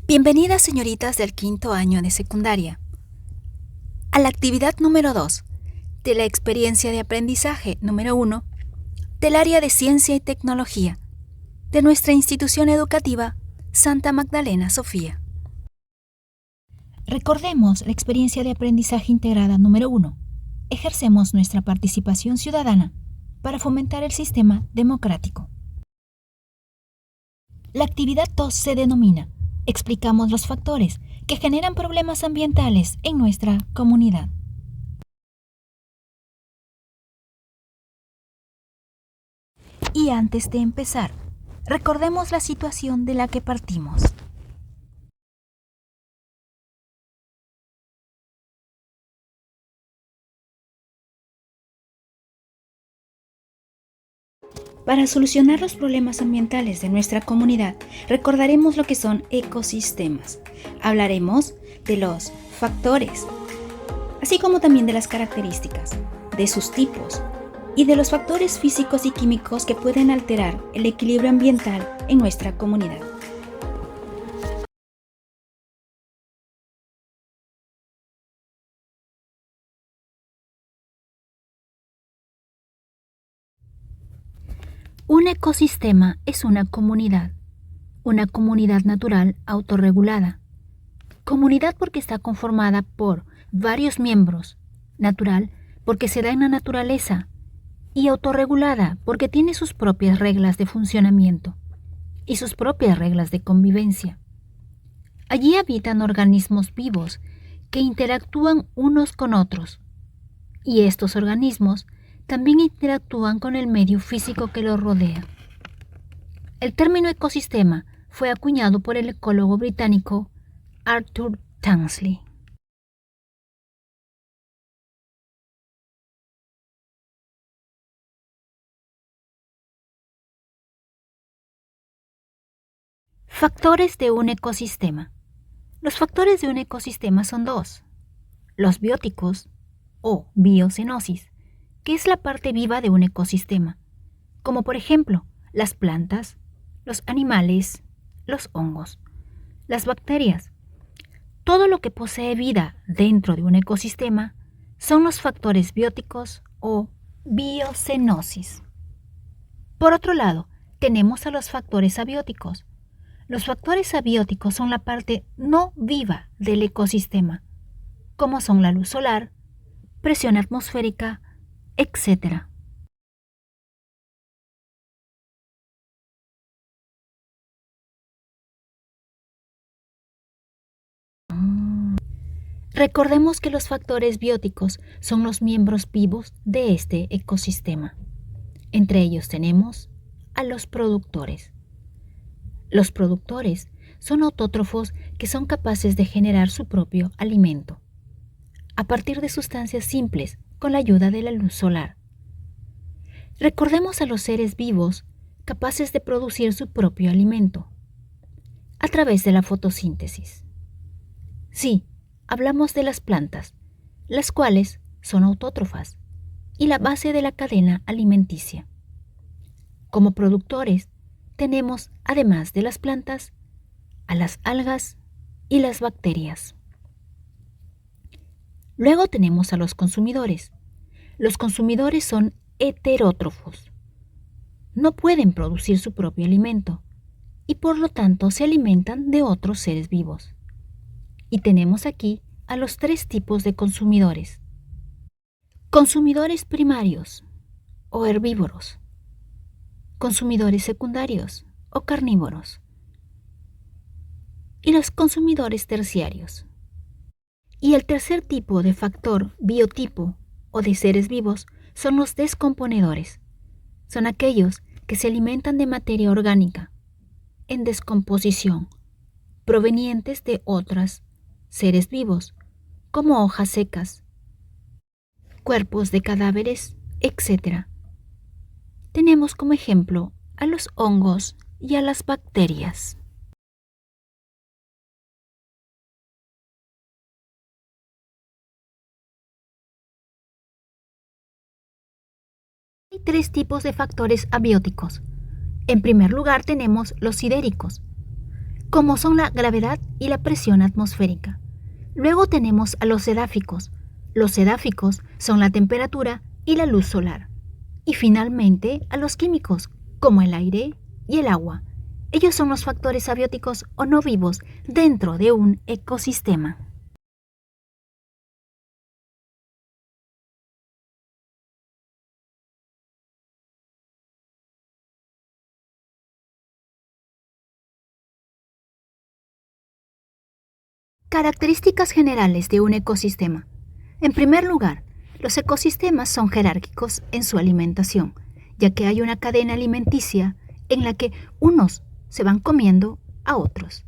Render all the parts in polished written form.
Bienvenidas, señoritas del quinto año de secundaria, a la actividad número 2 de la experiencia de aprendizaje número 1 del área de Ciencia y Tecnología de nuestra institución educativa Santa Magdalena Sofía. Recordemos la experiencia de aprendizaje integrada número 1. Ejercemos nuestra participación ciudadana para fomentar el sistema democrático. La actividad 2 se denomina Explicamos los factores que generan problemas ambientales en nuestra comunidad. Y antes de empezar, recordemos la situación de la que partimos. Para solucionar los problemas ambientales de nuestra comunidad, recordaremos lo que son ecosistemas. Hablaremos de los factores, así como también de las características, de sus tipos y de los factores físicos y químicos que pueden alterar el equilibrio ambiental en nuestra comunidad. Un ecosistema es una comunidad natural autorregulada. Comunidad porque está conformada por varios miembros, natural porque se da en la naturaleza y autorregulada porque tiene sus propias reglas de funcionamiento y sus propias reglas de convivencia. Allí habitan organismos vivos que interactúan unos con otros y estos organismos también interactúan con el medio físico que los rodea. El término ecosistema fue acuñado por el ecólogo británico Arthur Tansley. Factores de un ecosistema. Los factores de un ecosistema son dos: los bióticos o biocenosis, que es la parte viva de un ecosistema, como por ejemplo las plantas, los animales, los hongos, las bacterias. Todo lo que posee vida dentro de un ecosistema son los factores bióticos o biocenosis. Por otro lado, tenemos a los factores abióticos. Los factores abióticos son la parte no viva del ecosistema, como son la luz solar, presión atmosférica, etc. Recordemos que los factores bióticos son los miembros vivos de este ecosistema. Entre ellos tenemos a los productores. Los productores son autótrofos que son capaces de generar su propio alimento a partir de sustancias simples con la ayuda de la luz solar. Recordemos a los seres vivos capaces de producir su propio alimento a través de la fotosíntesis. Sí, hablamos de las plantas, las cuales son autótrofas y la base de la cadena alimenticia. Como productores, tenemos, además de las plantas, a las algas y las bacterias. Luego tenemos a los consumidores. Los consumidores son heterótrofos. No pueden producir su propio alimento y por lo tanto se alimentan de otros seres vivos. Y tenemos aquí a los tres tipos de consumidores. Consumidores primarios o herbívoros. Consumidores secundarios o carnívoros. Y los consumidores terciarios. Y el tercer tipo de factor biotipo o de seres vivos son los descomponedores. Son aquellos que se alimentan de materia orgánica en descomposición, provenientes de otros seres vivos, como hojas secas, cuerpos de cadáveres, etc. Tenemos como ejemplo a los hongos y a las bacterias. Hay tres tipos de factores abióticos. En primer lugar tenemos los sidéricos. como son la gravedad y la presión atmosférica. Luego tenemos a los edáficos. Los edáficos son la temperatura y la luz solar. Y finalmente a los químicos, como el aire y el agua. Ellos son los factores abióticos o no vivos dentro de un ecosistema. Características generales de un ecosistema. En primer lugar, los ecosistemas son jerárquicos en su alimentación, ya que hay una cadena alimenticia en la que unos se van comiendo a otros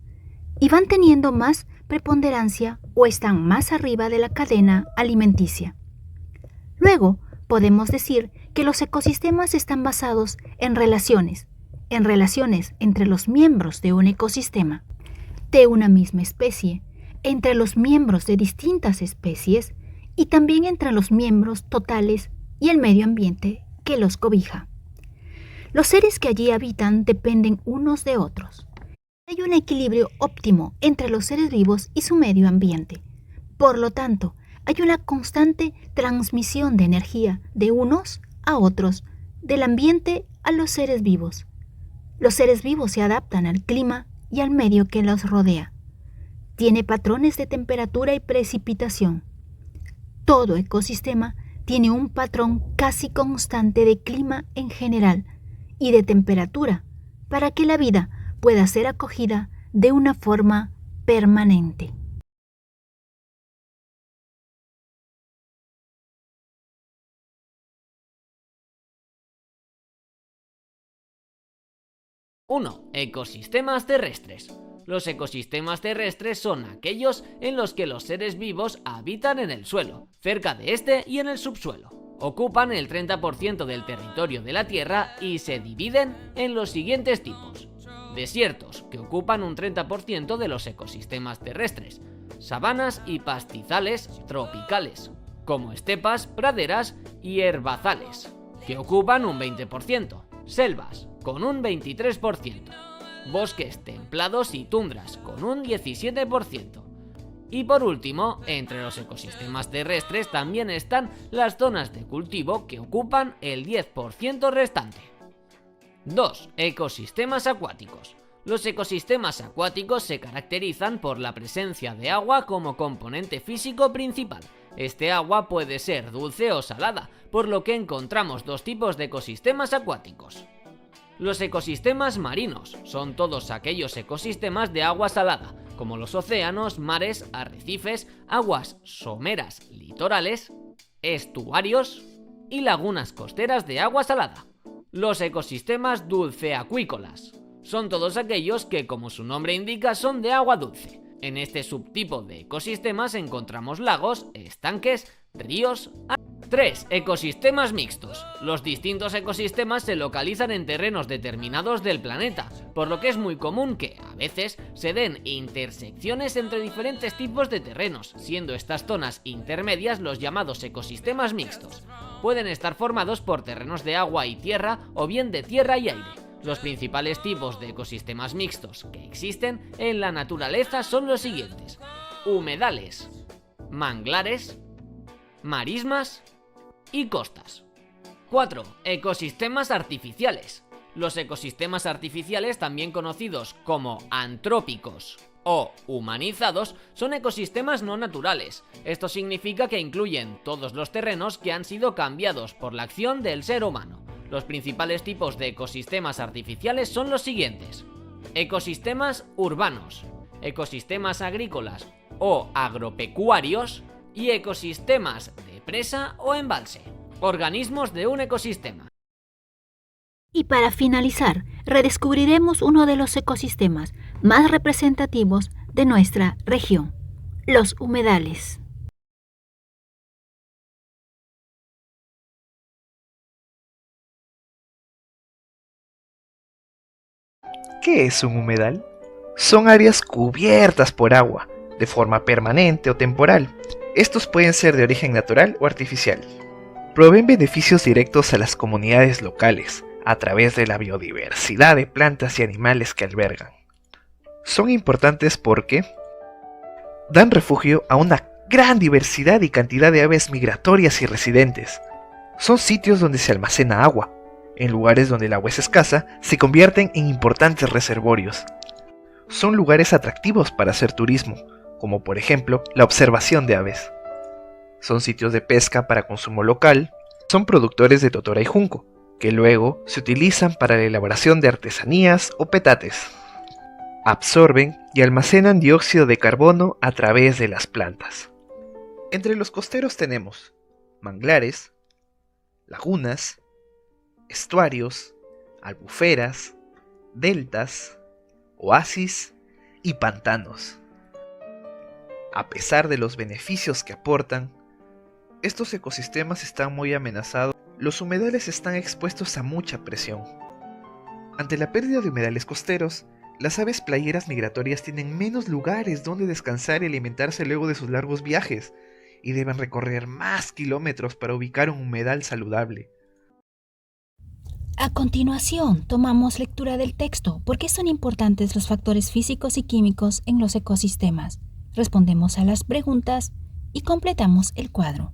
y van teniendo más preponderancia o están más arriba de la cadena alimenticia. Luego, podemos decir que los ecosistemas están basados en relaciones entre los miembros de un ecosistema, de una misma especie, entre los miembros de distintas especies y también entre los miembros totales y el medio ambiente que los cobija. Los seres que allí habitan dependen unos de otros. Hay un equilibrio óptimo entre los seres vivos y su medio ambiente. Por lo tanto, hay una constante transmisión de energía de unos a otros, del ambiente a los seres vivos. Los seres vivos se adaptan al clima y al medio que los rodea. Tiene patrones de temperatura y precipitación. Todo ecosistema tiene un patrón casi constante de clima en general y de temperatura para que la vida pueda ser acogida de una forma permanente. ¡1! Ecosistemas terrestres. Los ecosistemas terrestres son aquellos en los que los seres vivos habitan en el suelo, cerca de este y en el subsuelo. Ocupan el 30% del territorio de la Tierra y se dividen en los siguientes tipos. Desiertos, que ocupan un 30% de los ecosistemas terrestres. Sabanas y pastizales tropicales, como estepas, praderas y herbazales, que ocupan un 20%. Selvas, con un 23%. Bosques templados y tundras, con un 17%. Y por último, entre los ecosistemas terrestres también están las zonas de cultivo que ocupan el 10% restante. 2. Ecosistemas acuáticos. Los ecosistemas acuáticos se caracterizan por la presencia de agua como componente físico principal. Este agua puede ser dulce o salada, por lo que encontramos dos tipos de ecosistemas acuáticos. Los ecosistemas marinos son todos aquellos ecosistemas de agua salada, como los océanos, mares, arrecifes, aguas someras litorales, estuarios y lagunas costeras de agua salada. Los ecosistemas dulceacuícolas son todos aquellos que, como su nombre indica, son de agua dulce. En este subtipo de ecosistemas encontramos lagos, estanques, ríos. 3. Ecosistemas mixtos. Los distintos ecosistemas se localizan en terrenos determinados del planeta, por lo que es muy común que, a veces, se den intersecciones entre diferentes tipos de terrenos, siendo estas zonas intermedias los llamados ecosistemas mixtos. Pueden estar formados por terrenos de agua y tierra o bien de tierra y aire. Los principales tipos de ecosistemas mixtos que existen en la naturaleza son los siguientes: humedales, manglares, marismas y costas. 4. Ecosistemas artificiales. Los ecosistemas artificiales, también conocidos como antrópicos o humanizados, son ecosistemas no naturales. Esto significa que incluyen todos los terrenos que han sido cambiados por la acción del ser humano. Los principales tipos de ecosistemas artificiales son los siguientes: ecosistemas urbanos, ecosistemas agrícolas o agropecuarios y ecosistemas de presa o embalse. Organismos de un ecosistema. Y para finalizar, redescubriremos uno de los ecosistemas más representativos de nuestra región, los humedales. ¿Qué es un humedal? Son áreas cubiertas por agua, de forma permanente o temporal. Estos pueden ser de origen natural o artificial. Proveen beneficios directos a las comunidades locales, a través de la biodiversidad de plantas y animales que albergan. Son importantes porque dan refugio a una gran diversidad y cantidad de aves migratorias y residentes. Son sitios donde se almacena agua. En lugares donde el agua es escasa, se convierten en importantes reservorios. Son lugares atractivos para hacer turismo, como por ejemplo la observación de aves. Son sitios de pesca para consumo local. Son productores de totora y junco, que luego se utilizan para la elaboración de artesanías o petates. Absorben y almacenan dióxido de carbono a través de las plantas. Entre los costeros tenemos manglares, lagunas, estuarios, albuferas, deltas, oasis y pantanos. A pesar de los beneficios que aportan, estos ecosistemas están muy amenazados. Los humedales están expuestos a mucha presión. Ante la pérdida de humedales costeros, las aves playeras migratorias tienen menos lugares donde descansar y alimentarse luego de sus largos viajes, y deben recorrer más kilómetros para ubicar un humedal saludable. A continuación, tomamos lectura del texto. ¿Por qué son importantes los factores físicos y químicos en los ecosistemas? Respondemos a las preguntas y completamos el cuadro.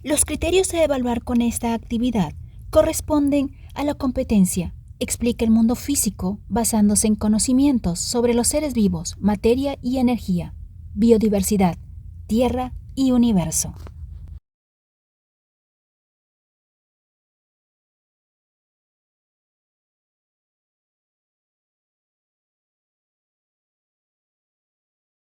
Los criterios a evaluar con esta actividad corresponden a la competencia. Explica el mundo físico basándose en conocimientos sobre los seres vivos, materia y energía, biodiversidad, tierra y universo.